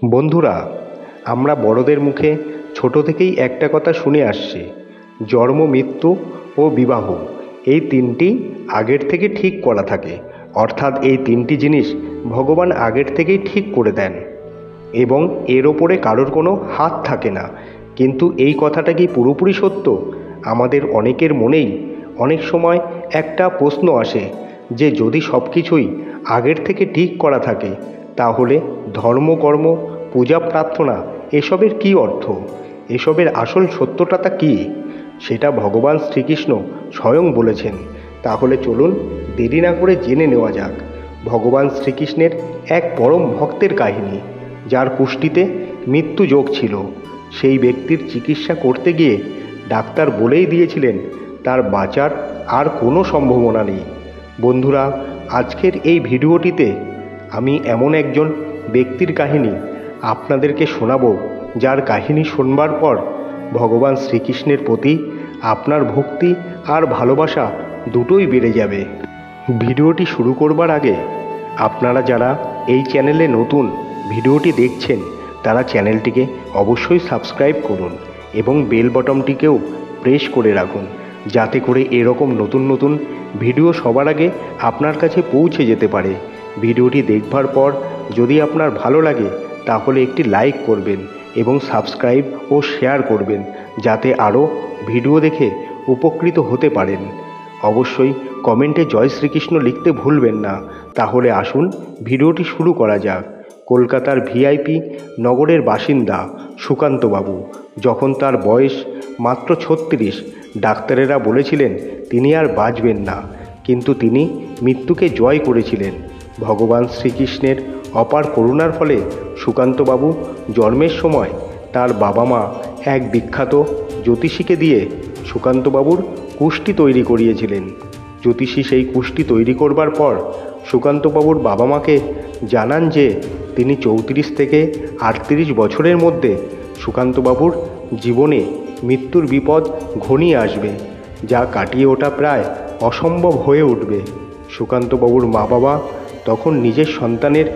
বন্ধুরা, আমরা বড়দের মুখে ছোট থেকেই একটা কথা শুনে আসছি, জন্ম, মৃত্যু ও বিবাহ। এই তিনটি আগের থেকে ঠিক করা থাকে, অর্থাৎ এই তিনটি জিনিস ভগবান আগের থেকেই ঠিক করে দেন এবং এর ওপরে কারোর কোনো হাত থাকে না। কিন্তু এই কথাটা কি পুরোপুরি সত্য? আমাদের অনেকের মনেই অনেক সময় একটা প্রশ্ন আসে যে যদি সব কিছুই আগের থেকে ঠিক করা থাকে, তাহলে ধর্মকর্ম, পূজা, প্রার্থনা এসবের কী অর্থ? এসবের আসল সত্যটা কী? সেটা ভগবান শ্রীকৃষ্ণ স্বয়ং বলেছেন। তাহলে চলুন দেরি না করে জেনে নেওয়া যাক ভগবান শ্রীকৃষ্ণের এক পরম ভক্তের কাহিনী, যার কুষ্ঠিতে মৃত্যু যোগ ছিল। সেই ব্যক্তির চিকিৎসা করতে গিয়ে ডাক্তার বলেই দিয়েছিলেন তার বাঁচার আর কোনো সম্ভাবনা নেই। বন্ধুরা, আজকের এই ভিডিওটিতে আমি এমন একজন ব্যক্তির কাহিনী আপনাদেরকে শোনাবো, যার কাহিনী শুনবার পর ভগবান শ্রীকৃষ্ণের প্রতি আপনার ভক্তি আর ভালোবাসা দুটোই বেড়ে যাবে। ভিডিওটি শুরু করবার আগে আপনারা যারা এই চ্যানেলে নতুন ভিডিওটি দেখছেন, তারা চ্যানেলটিকে অবশ্যই সাবস্ক্রাইব করুন এবং বেল বটনটিকেও প্রেস করে রাখুন, যাতে করে এরকম নতুন নতুন ভিডিও সবার আগে আপনার কাছে পৌঁছে যেতে পারে। ভিডিওটি দেখবার পর যদি আপনার ভালো লাগে, তাহলে একটি লাইক করবেন এবং সাবস্ক্রাইব ও শেয়ার করবেন, যাতে আরও ভিডিও দেখে উপকৃত হতে পারেন। অবশ্যই কমেন্টে জয় শ্রীকৃষ্ণ লিখতে ভুলবেন না। তাহলে আসুন ভিডিওটি শুরু করা যাক। কলকাতার ভিআইপি নগরের বাসিন্দা সুকান্তবাবু, যখন তার বয়স মাত্র 36, ডাক্তারেরা বলেছিলেন তিনি আর বাঁচবেন না, কিন্তু তিনি মৃত্যুকে জয় করেছিলেন। ভগবান শ্রীকৃষ্ণের অপার করুণার ফলে সুকান্তবাবু জন্মের সময় তার বাবা মা এক বিখ্যাত জ্যোতিষীকে দিয়ে সুকান্তবাবুর কুষ্ঠি তৈরি করিয়েছিলেন। জ্যোতিষী সেই কুষ্ঠি তৈরি করবার পর সুকান্তবাবুর বাবা মাকে জানান যে তিনি 34 থেকে 38 বছরের মধ্যে সুকান্তবাবুর জীবনে মৃত্যুর বিপদ ঘনিয়ে আসবে, যা কাটিয়ে ওঠা প্রায় অসম্ভব হয়ে উঠবে। সুকান্তবাবুর মা বাবা তখন নিজের সন্তানের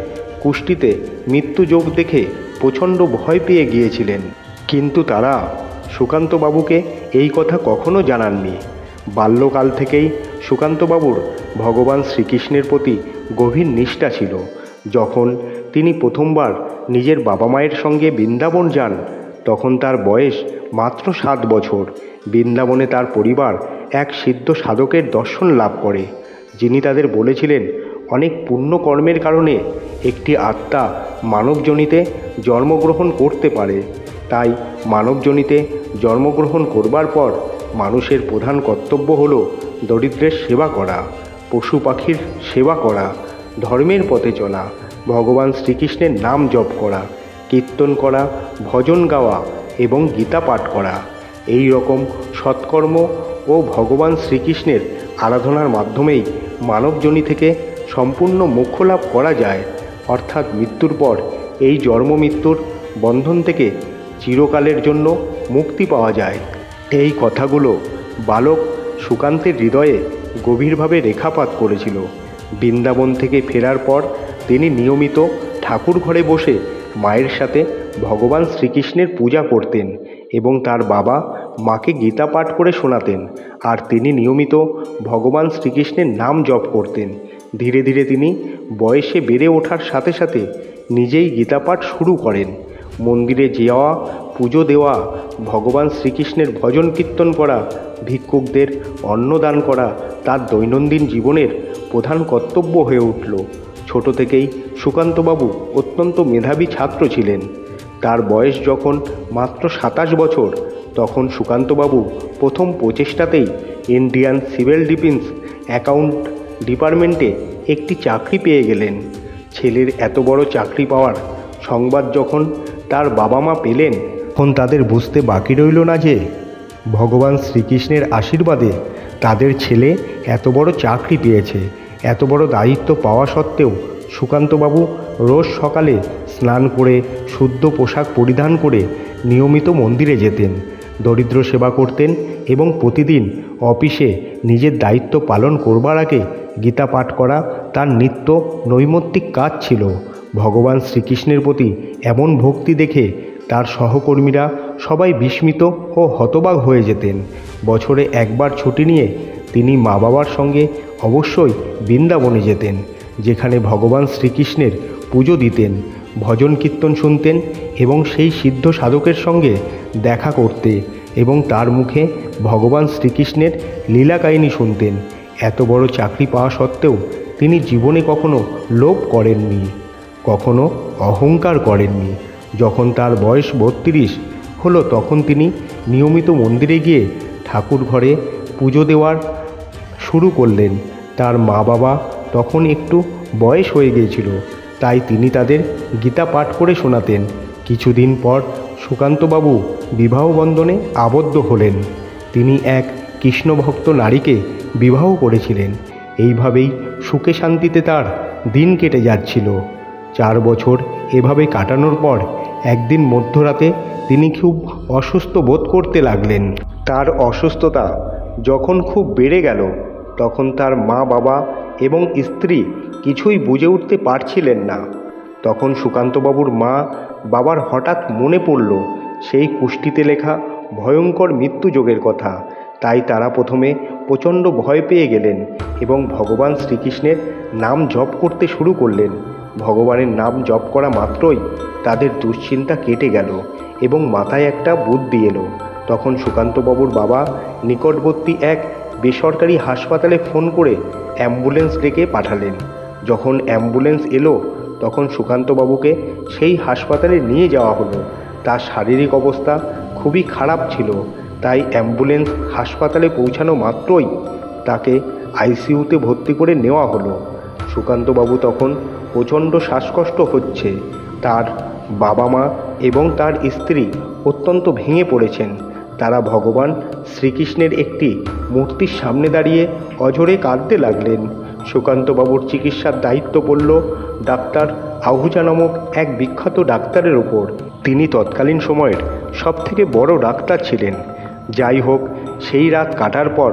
কুষ্ঠিতে মৃত্যু যোগ দেখে প্রচণ্ড ভয় পেয়ে গিয়েছিলেন, কিন্তু তারা সুকান্তবাবুকে এই কথা কখনো জানাননি। বাল্যকাল থেকেই সুকান্তবাবুর ভগবান শ্রীকৃষ্ণের প্রতি গভীর নিষ্ঠা ছিল। যখন তিনি প্রথমবার নিজের বাবা মায়ের সঙ্গে বৃন্দাবন যান, তখন তার বয়স মাত্র 7 বছর। বৃন্দাবনে তার পরিবার এক সিদ্ধ সাধকের দর্শন লাভ করে, যিনি তাদের বলেছিলেন অনেক পুণ্যকর্মের কারণে একটি আত্মা মানবজনিতে জন্মগ্রহণ করতে পারে। তাই মানবজনিতে জন্মগ্রহণ করবার পর মানুষের প্রধান কর্তব্য হলো দরিদ্রের সেবা করা, পশু পাখির সেবা করা, ধর্মের পথে চলা, ভগবান শ্রীকৃষ্ণের নাম জপ করা, কীর্তন করা, ভজন গাওয়া এবং গীতা পাঠ করা। এই রকম সৎকর্ম ও ভগবান শ্রীকৃষ্ণের আরাধনার মাধ্যমেই মানবজনি থেকে সম্পূর্ণ মোক্ষ লাভ করা যায়, অর্থাৎ মৃত্যুর পর এই জন্ম মৃত্যুর বন্ধন থেকে চিরকালের জন্য মুক্তি পাওয়া যায়। এই কথাগুলো বালক সুকান্তের হৃদয়ে গভীরভাবে রেখাপাত করেছিল। বৃন্দাবন থেকে ফেরার পর তিনি নিয়মিত ঠাকুর ঘরে বসে মায়ের সাথে ভগবান শ্রীকৃষ্ণের পূজা করতেন এবং তার বাবা মাকে গীতা পাঠ করে শোনাতেন, আর তিনি নিয়মিত ভগবান শ্রীকৃষ্ণের নাম জপ করতেন। ধীরে ধীরে তিনি বয়সে বেড়ে ওঠার সাথে সাথে নিজেই গীতা পাঠ শুরু করেন। মন্দিরে যাওয়া, পুজো দেওয়া, ভগবান শ্রীকৃষ্ণের ভজন কীর্তন করা, ভিক্ষুকদের অন্নদান করা তার দৈনন্দিন জীবনের প্রধান কর্তব্য হয়ে উঠল। ছোট থেকেই সুকান্তবাবু অত্যন্ত মেধাবী ছাত্র ছিলেন। তার বয়স যখন মাত্র 27 বছর, তখন সুকান্তবাবু প্রথম প্রচেষ্টাতেই ইন্ডিয়ান সিভিল ডিফেন্স অ্যাকাউন্ট ডিপার্টমেন্টে একটি চাকরি পেয়ে গেলেন। ছেলের এত বড় চাকরি পাওয়ার সংবাদ যখন তার বাবা মা পেলেন, তখন তাদের বুঝতে বাকি রইল না যে ভগবান শ্রীকৃষ্ণের আশীর্বাদে তাদের ছেলে এত বড় চাকরি পেয়েছে। এত বড় দায়িত্ব পাওয়া সত্ত্বেও সুকান্তবাবু রোজ সকালে স্নান করে শুদ্ধ পোশাক পরিধান করে নিয়মিত মন্দিরে যেতেন, দরিদ্র সেবা করতেন এবং প্রতিদিন অফিসে নিজের দায়িত্ব পালন করবার আগে গীতা পাঠ করা তার নিত্য নৈমিত্তিক কাজ ছিল। ভগবান শ্রীকৃষ্ণের প্রতি এমন ভক্তি দেখে তার সহকর্মীরা সবাই বিস্মিত ও হতবাক হয়ে যেতেন। বছরে একবার ছুটি নিয়ে তিনি মা বাবার সঙ্গে অবশ্যই বৃন্দাবনে যেতেন, যেখানে ভগবান শ্রীকৃষ্ণের পুজো দিতেন, ভজন কীর্তন শুনতেন এবং সেই সিদ্ধ সাধকের সঙ্গে দেখা করতে এবং তার মুখে ভগবান শ্রীকৃষ্ণের লীলা কাহিনী শুনতেন। এত বড় চাকরি পাওয়া সত্ত্বেও তিনি জীবনে কখনো লোভ করেননি, কখনো অহংকার করেননি। যখন তার বয়স 32 হলো তখন তিনি নিয়মিত মন্দিরে গিয়ে ঠাকুর ঘরে পুজো দেওয়ার শুরু করলেন। তার মা বাবা তখন একটু বয়স হয়ে গিয়েছিল, তাই তিনি তাদের গীতা পাঠ করে শোনাতেন। কিছুদিন পর সুকান্তবাবু বিবাহ বন্ধনে আবদ্ধ হলেন। তিনি এক কৃষ্ণভক্ত নারীকে বিবাহ করেছিলেন। এইভাবেই সুখে শান্তিতে তার দিন কেটে যাচ্ছিল। 4 বছর এভাবে কাটানোর পর একদিন মধ্যরাতে তিনি খুব অসুস্থ বোধ করতে লাগলেন। তার অসুস্থতা যখন খুব বেড়ে গেল তখন তার মা বাবা এবং স্ত্রী কিছুই বুঝে উঠতে পারছিলেন না। তখন সুকান্তবাবুর মা বাবার হঠাৎ মনে পড়ল সেই কুষ্টিতে লেখা ভয়ঙ্কর মৃত্যুযোগের কথা। তাই তারা প্রথমে প্রচণ্ড ভয় পেয়ে গেলেন এবং ভগবান শ্রীকৃষ্ণের নাম জপ করতে শুরু করলেন। ভগবানের নাম জপ করা মাত্রই তাদের দুশ্চিন্তা কেটে গেল এবং মাথায় একটা বুদ্ধি এলো। তখন সুকান্তবাবুর বাবা নিকটবর্তী এক বেসরকারি হাসপাতালে ফোন করে অ্যাম্বুলেন্স ডেকে পাঠালেন। যখন অ্যাম্বুলেন্স এলো তখন সুকান্তবাবুকে সেই হাসপাতালে নিয়ে যাওয়া হলো। তার শারীরিক অবস্থা খুবই খারাপ ছিল, তাই অ্যাম্বুলেন্স হাসপাতালে পৌঁছানো মাত্রই তাকে আইসিইউতে ভর্তি করে নেওয়া হলো। সুকান্তবাবু তখন প্রচণ্ড শ্বাসকষ্ট হচ্ছে। তার বাবা মা এবং তার স্ত্রী অত্যন্ত ভেঙে পড়েছেন। তারা ভগবান শ্রীকৃষ্ণের একটি মূর্তির সামনে দাঁড়িয়ে অঝরে কাঁদতে লাগলেন। সুকান্তবাবুর চিকিৎসার দায়িত্ব পড়ল ডাক্তার আহুজা নামক এক বিখ্যাত ডাক্তারের ওপর। তিনি তৎকালীন সময়ের সবথেকে বড় ডাক্তার ছিলেন। যাই হোক, সেই রাত কাটার পর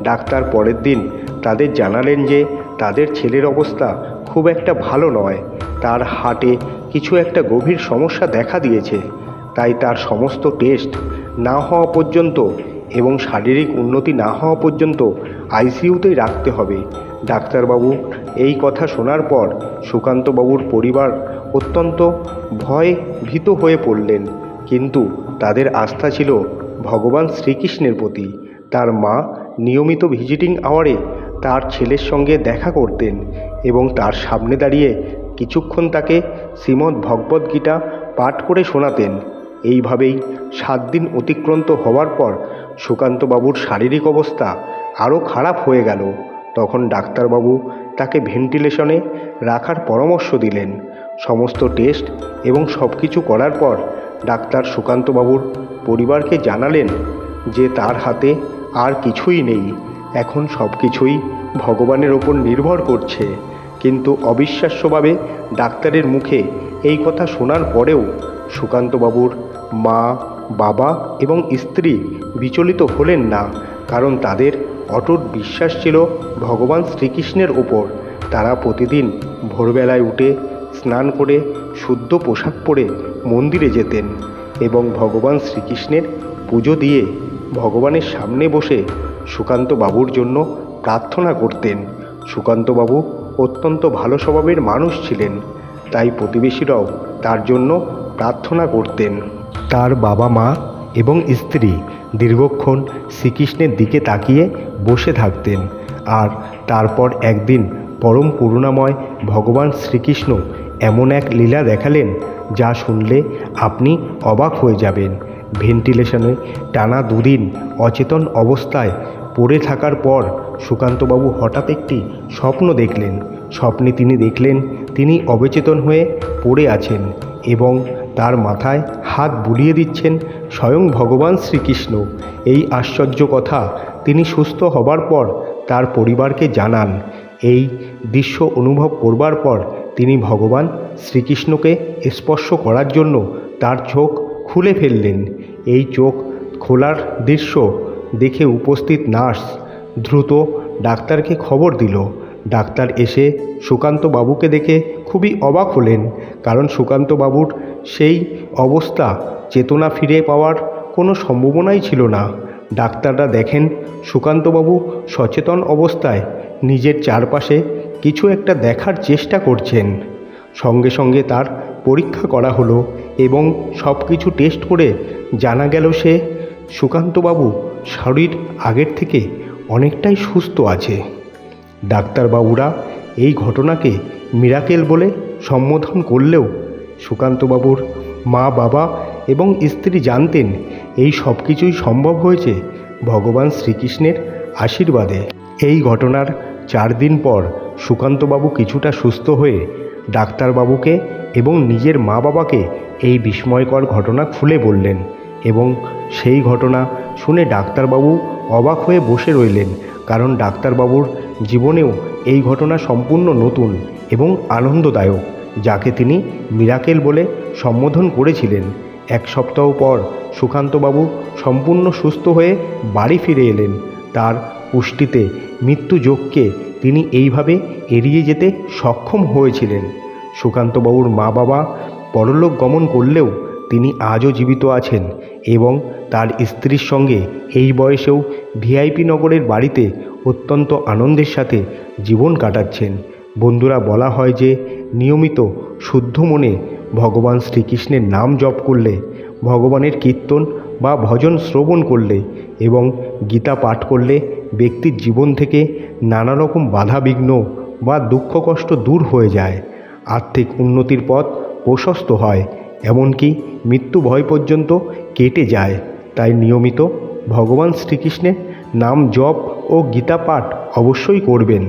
ডাক্তার পরের দিন তাদের জানালেন যে তাদের ছেলের অবস্থা খুব একটা ভালো নয়। তার হার্টে কিছু একটা গভীর সমস্যা দেখা দিয়েছে, তাই তার সমস্ত টেস্ট না হওয়া পর্যন্ত এবং শারীরিক উন্নতি না হওয়া পর্যন্ত আইসিইউতেই রাখতে হবে। ডাক্তারবাবু এই কথা শোনার পর সুকান্তবাবুর পরিবার অত্যন্ত ভীত হয়ে পড়লেন, কিন্তু তাদের আস্থা ছিল ভগবান শ্রীকৃষ্ণের প্রতি। তার মা নিয়মিত ভিজিটিং আওয়ারে তার ছেলের সঙ্গে দেখা করতেন এবং তার সামনে দাঁড়িয়ে কিছুক্ষণ তাকে শ্রীমদ্ ভগবদ্ গীতা পাঠ করে শোনাতেন। এইভাবেই 7 দিন অতিক্রান্ত হওয়ার পর সুকান্তবাবুর শারীরিক অবস্থা আরও খারাপ হয়ে গেল। তখন ডাক্তারবাবু তাকে ভেন্টিলেশনে রাখার পরামর্শ দিলেন। সমস্ত টেস্ট এবং সব কিছু করার পর ডাক্তার সুকান্তবাবুর পরিবারকে জানালেন যে তার হাতে আর কিছুই নেই, এখন সব কিছুই ভগবানের ওপর নির্ভর করছে। কিন্তু অবিশ্বাস্যভাবে ডাক্তারের মুখে এই কথা শোনার পরেও সুকান্তবাবুর মা বাবা এবং স্ত্রী বিচলিত হলেন না, কারণ তাদের অটুট বিশ্বাস ছিল ভগবান শ্রীকৃষ্ণের ওপর। তারা প্রতিদিন ভোরবেলায় উঠে স্নান করে শুদ্ধ পোশাক পরে মন্দিরে যেতেন এবং ভগবান শ্রীকৃষ্ণের পুজো দিয়ে ভগবানের সামনে বসে সুকান্তবাবুর জন্য প্রার্থনা করতেন। সুকান্তবাবু অত্যন্ত ভালো স্বভাবের মানুষ ছিলেন, তাই প্রতিবেশীরাও তার জন্য প্রার্থনা করতেন। তার বাবা মা এবং স্ত্রী দীর্ঘক্ষণ শ্রীকৃষ্ণের দিকে তাকিয়ে বসে থাকতেন। আর তারপর একদিন পরম করুণাময় ভগবান শ্রীকৃষ্ণ এমন এক লীলা দেখালেন যা শুনলে আপনি অবাক হয়ে যাবেন। ভেন্টিলেশনে টানা 2 দিন অচেতন অবস্থায় পড়ে থাকার পর সুকান্তবাবু হঠাৎ একটি স্বপ্ন দেখলেন। স্বপ্নে তিনি দেখলেন তিনি অবচেতন হয়ে পড়ে আছেন এবং তার মাথায় হাত বুলিয়ে দিচ্ছেন স্বয়ং ভগবান শ্রীকৃষ্ণ। এই আশ্চর্য কথা তিনি সুস্থ হবার পর তার পরিবারকে জানান। এই দৃশ্য অনুভব করবার পর তিনি ভগবান শ্রীকৃষ্ণকে স্পর্শ করার জন্য তার চোখ খুলে ফেললেন। এই চোখ খোলার দৃশ্য দেখে উপস্থিত নার্স দ্রুত ডাক্তারকে খবর দিল। ডাক্তার এসে সুকান্তবাবুকে দেখে খুব খুবই অবাক হলেন, কারণ সুকান্তবাবুর সেই অবস্থা, চেতনা ফিরে পাওয়ার কোনো সম্ভাবনাই ছিল না। ডাক্তাররা দেখেন সুকান্তবাবু সচেতন অবস্থায় নিজের চারপাশে কিছু একটা দেখার চেষ্টা করছেন। সঙ্গে সঙ্গে তার পরীক্ষা করা হলো এবং সব কিছু টেস্ট করে জানা গেল সুকান্তবাবু শরীর আগের থেকে অনেকটাই সুস্থ আছে। ডাক্তারবাবুরা এই ঘটনাকে মিরাকেল বলে সম্বোধন করলেও সুকান্তবাবুর মা, বাবা এবং স্ত্রী জানতেন এই সব কিছুই সম্ভব হয়েছে ভগবান শ্রীকৃষ্ণের আশীর্বাদে। এই ঘটনার 4 দিন পর সুকান্তবাবু কিছুটা সুস্থ হয়ে ডাক্তারবাবুকে এবং নিজের মা বাবাকে এই বিস্ময়কর ঘটনা খুলে বললেন এবং সেই ঘটনা শুনে ডাক্তারবাবু অবাক হয়ে বসে রইলেন, কারণ ডাক্তারবাবুর জীবনেও এই ঘটনা সম্পূর্ণ নতুন এবং আনন্দদায়ক, যাকে তিনি মিরাকেল বলে সম্বোধন করেছিলেন। 1 সপ্তাহ পর সুকান্তবাবু সম্পূর্ণ সুস্থ হয়ে বাড়ি ফিরে এলেন। তার পুষ্টিতে মৃত্যুযোগকে তিনি এইভাবে এড়িয়ে যেতে সক্ষম হয়েছিলেন। সুকান্তবাবুর মা বাবা পরলোক গমন করলেও তিনি আজও জীবিত আছেন এবং তার স্ত্রীর সঙ্গে এই বয়সেও ভিআইপি নগরের বাড়িতে অত্যন্ত আনন্দের সাথে জীবন কাটাচ্ছেন। বন্ধুরা, বলা হয় যে নিয়মিত শুদ্ধ মনে ভগবান শ্রীকৃষ্ণের নাম জপ করলে, ভগবানের কীর্তন বা ভজন শ্রবণ করলে এবং গীতা পাঠ করলে ব্যক্তির জীবন থেকে নানা রকম বাধা বিঘ্ন বা দুঃখ কষ্ট দূর হয়ে যায়, আর্থিক উন্নতির পথ প্রশস্ত হয়, এমনকি মৃত্যু ভয় পর্যন্ত কেটে যায়। তাই নিয়মিত ভগবান শ্রীকৃষ্ণের নাম জপ ও গীতা পাঠ অবশ্যই করবেন।